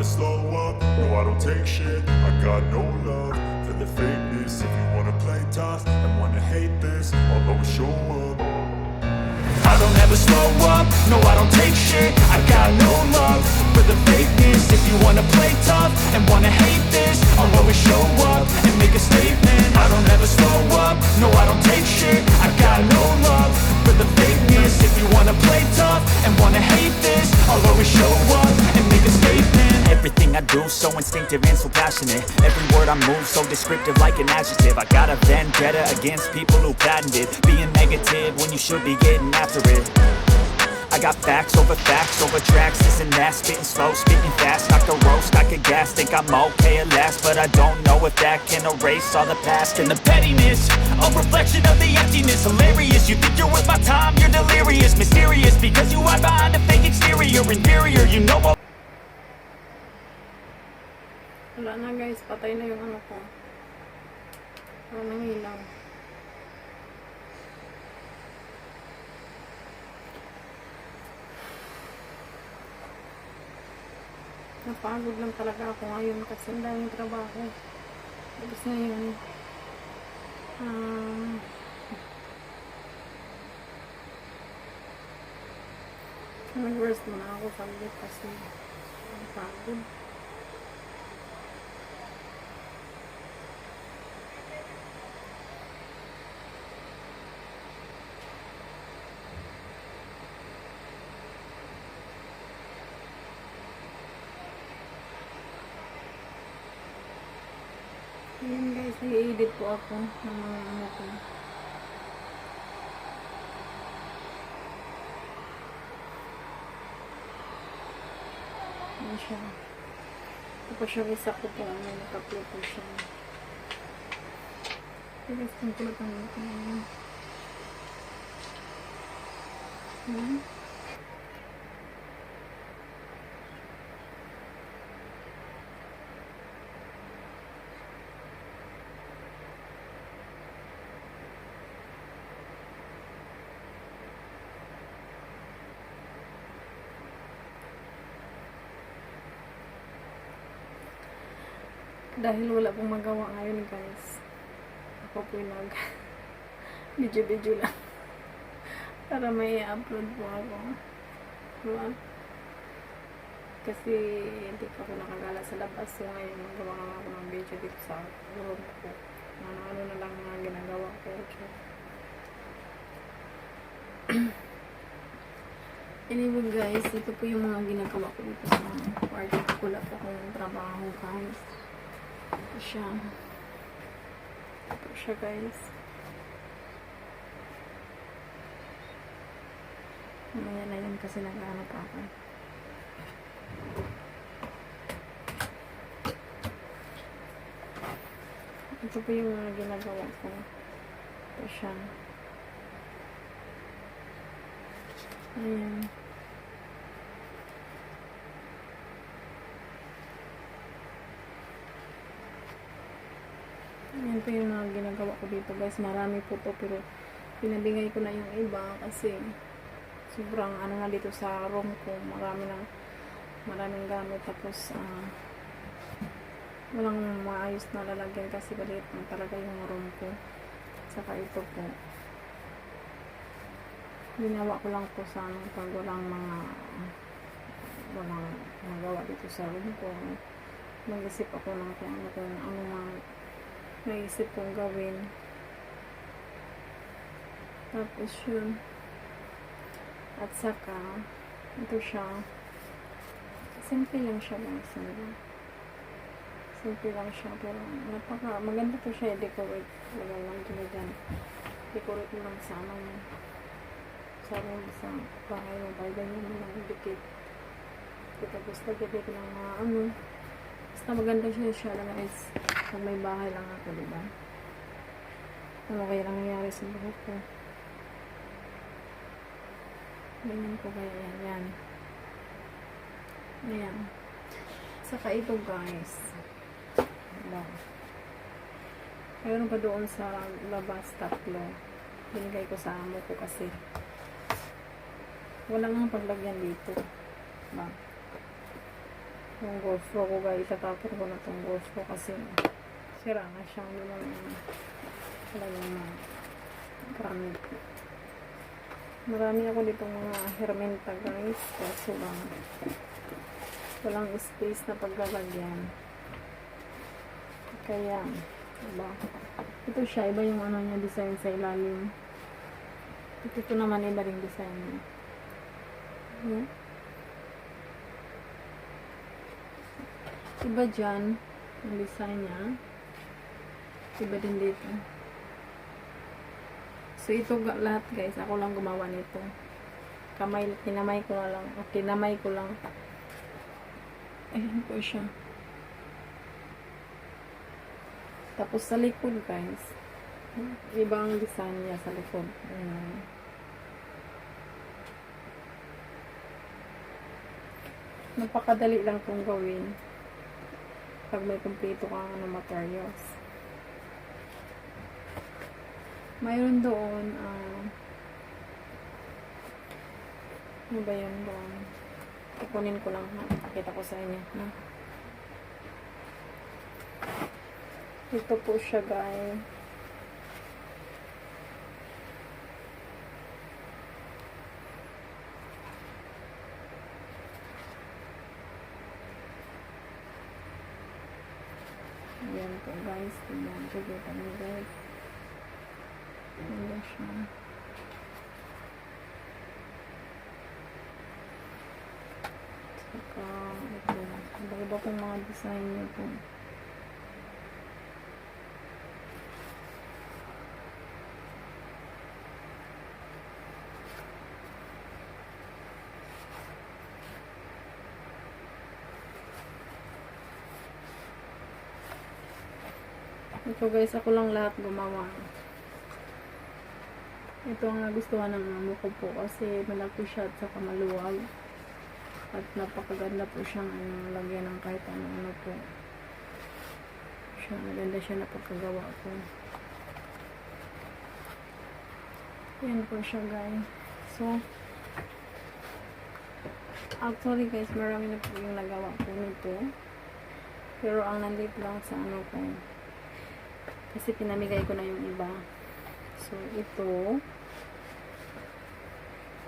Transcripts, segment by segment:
slow up, no I don't take shit. I got no love for the fakeness. If you wanna play tough and wanna hate this, I'll always show up. I don't ever slow up, no I don't take shit. I got no love for the fakeness. If you wanna play tough and wanna hate this, I'll always show up and make a statement. I don't ever slow up, no I don't take shit. I got no love for the fakeness. If you wanna play tough and wanna hate this, I'll always show up and make a statement. Everything I do so instinctive and so passionate. Every word I move so descriptive like an adjective. I got a vendetta against people who patented being negative when you should be getting after it. I got facts over tracks, this and that. Spitting slow, speaking fast, I could roast, I could gas. Think I'm okay at last, but I don't know if that can erase all the past. And the pettiness, a reflection of the emptiness. Hilarious, you think you're worth my time, you're delirious. Mysterious, because you hide behind a fake exterior. Inferior, you know all. Wala na guys, patay na yung ano ko. Wala nang ilaw. Napagod lang talaga ako ngayon kasi ang daming trabaho. Tapos na yun. Nag-rest muna ako saglit kasi napagod. Ayan guys, i-edit po ako ng mga ano ko. Ayan siya. Tapos siya isa ko po, naka-upload po siya. Okay guys, kung kulot ang ito na. Dahil wala pong magawa ngayon guys, ako po nag video lang para may upload po ako, diba? Kasi hindi pa ako nakagala sa labas, so ngayon magawa nga ako ng video dito sa room ko. Ano na lang mga ginagawa ko. Anyway guys, ito po yung mga ginagawa ko dito sa party ko. Wala po akong trabaho guys. Ito siya guys. Mamaya na yun kasi nag-ano pa ako. Ito po yung mga ginagawa ko. Ito siya. Ayan. Ayan po yung mga ginagawa ko dito guys. Marami po to pero pinabingay ko na yung iba kasi sobrang ano na dito sa room ko. Maraming gamit. Tapos walang maayos na lalagyan kasi maliit lang talaga yung room ko. Saka ito po. Ginawa ko lang po sa pag walang magawa dito sa room ko. Mag-isip ako ng kung ano mga naisip kong gawin. Tapos yun. At saka ito siya. Simple lang siya guys. Simple lang siya pero maganda po siya i-decorate. Lagay lang dyan. Decorate mo lang sa sa bahay mo. Ganyan mo lang dikit. Tapos lagay ko ng mga basta maganda siya lang guys. Pag may bahay lang ako, diba? Ano kaya lang nangyari sa buhok ko? Ganyan ko kaya yan. Ayan. Saka ito guys. Diba? Mayroon pa doon sa labas tatlo. Binigay ko sa amo ko kasi walang paglagyan dito. Diba? Yung GoPro ko guys, itatapon ko na tong GoPro kasi sira na siya. Hindi na talagang gamit. Marami ako ditong mga hermenta guys. Kaso lang, walang space na paglalagyan. Kaya, diba? Ito siya, iba yung ano niya, design sa ilalim. Ito naman iba ring design niya. Yeah. Iba dyan, yung design niya. Iba din dito. So, ito lahat guys, ako lang gumawa nito. Kinamay ko na lang. Kinamay ko lang. Ayan po siya. Tapos sa likod guys, ibang design niya sa likod. Ayan. Napakadali lang itong gawin pag may kumpleto kang materials. Mayroon doon ano ba yun doon? Kukunin ko lang ha. Pakita ko sa inyo na. Ito po siya guys. Ayan po guys. Tingnan ko dito mo guys. Ayan siya. Saka ito. Iba-iba pong mga design niya po. Ito guys, ako lang lahat gumawa. Ito ang nagustuhan ng amo ko po kasi malaki siya at saka maluwag. At napakaganda po siyang lagyan ng kahit ano po. Maganda siya na pagkagawa ko. Yan po siya guys. So, actually guys, marami na po yung nagawa ko nito. Pero ang nandito lang sa ano ko. Kasi pinamigay ko na yung iba. So, ito.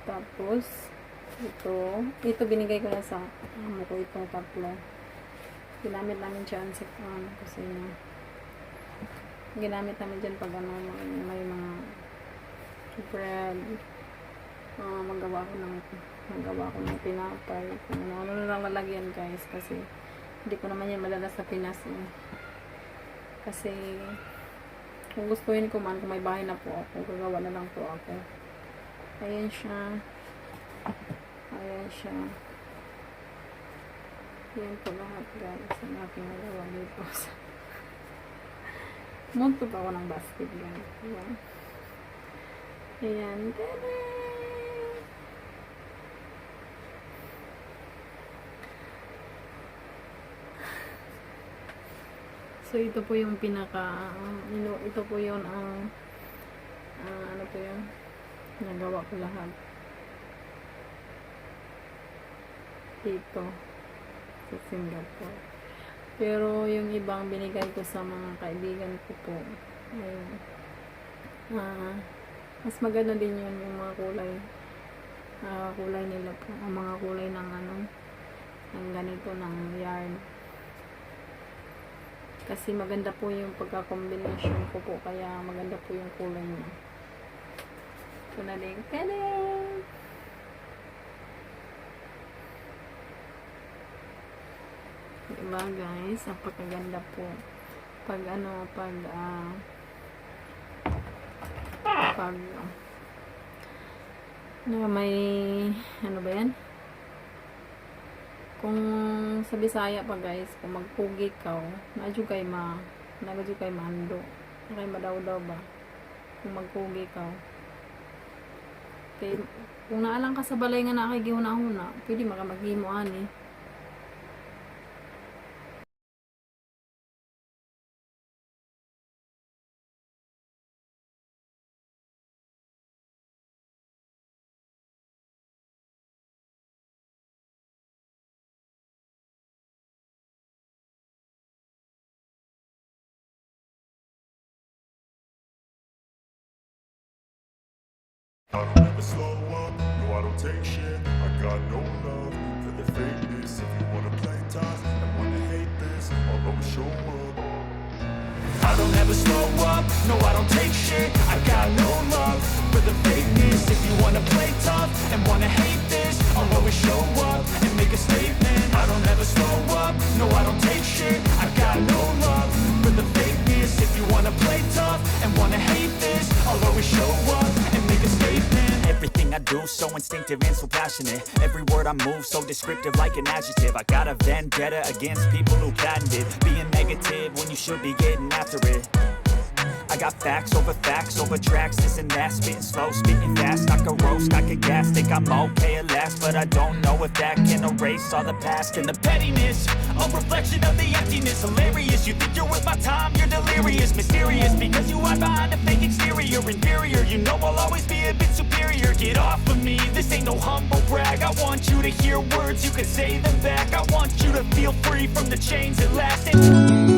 Tapos, ito binigay ko na sa amo ko itong tatlo. Ginamit namin dyan sa kasi ginamit namin dyan pag ano, may mga bread. Magawa ko ng pinapay. Kung ano lang lalagyan guys. Kasi, hindi ko naman yan malala sa Pinas eh. Kasi, kung gustuhin ko man, kung may bahay na po ako, gagawa na lang po ako. Ayan siya. Ayan siya. Yan po lahat guys. Ang aking nagawa dito. Munto pa ako ng basket guys. Diba? Ayan. Tada! So, ito po yung pinaka, ito po yung ano po yun, nagawa ko lahat. Dito, sa Singapore. Pero, yung ibang binigay ko sa mga kaibigan ko po, ayun, mas maganda din yun yung mga kulay nila po, ang mga kulay ng ano, ng ganito, ng yarn. Kasi maganda po yung pagka-combination ko po. Kaya maganda po yung kulay niya. Ito na din. Kading! Diba guys? Napakaganda po. Pag may ano ba yan? Kung sa Bisaya pa guys, kung magpugi ka, medyo kay mando. Kay madaw-daw ba? Kung magpugi ka. Kay, kung naalang ka sa balay nga nakikihuna-huna, pwede maghimo ani. I don't ever slow up, no I don't take shit. I got no love for the fakeness. If you wanna play tough and wanna hate this, I'll always show up. I don't ever slow up, no I don't take shit. I got no love for the fakeness. If you wanna play tough and wanna hate this, I'll always show up and make a statement. I don't ever slow up, no I don't take shit. I got no love for the fakeness. If you wanna play tough and wanna hate this, I'll always show up and make a statement. Everything I do so instinctive and so passionate. Every word I move so descriptive like an adjective. I got a vendetta against people who patented being negative when you should be getting after it. I got facts over tracks, this and that. Spitting slow, spitting fast, I could roast, I could gas. Think I'm okay at last, but I don't know if that can erase all the past. And the pettiness, a reflection of the emptiness. Hilarious, you think you're worth my time, you're delirious. Mysterious, because you hide behind a fake exterior. Inferior, you know I'll always be a bit superior. Get off of me, this ain't no humble brag. I want you to hear words, you can say them back. I want you to feel free from the chains that last.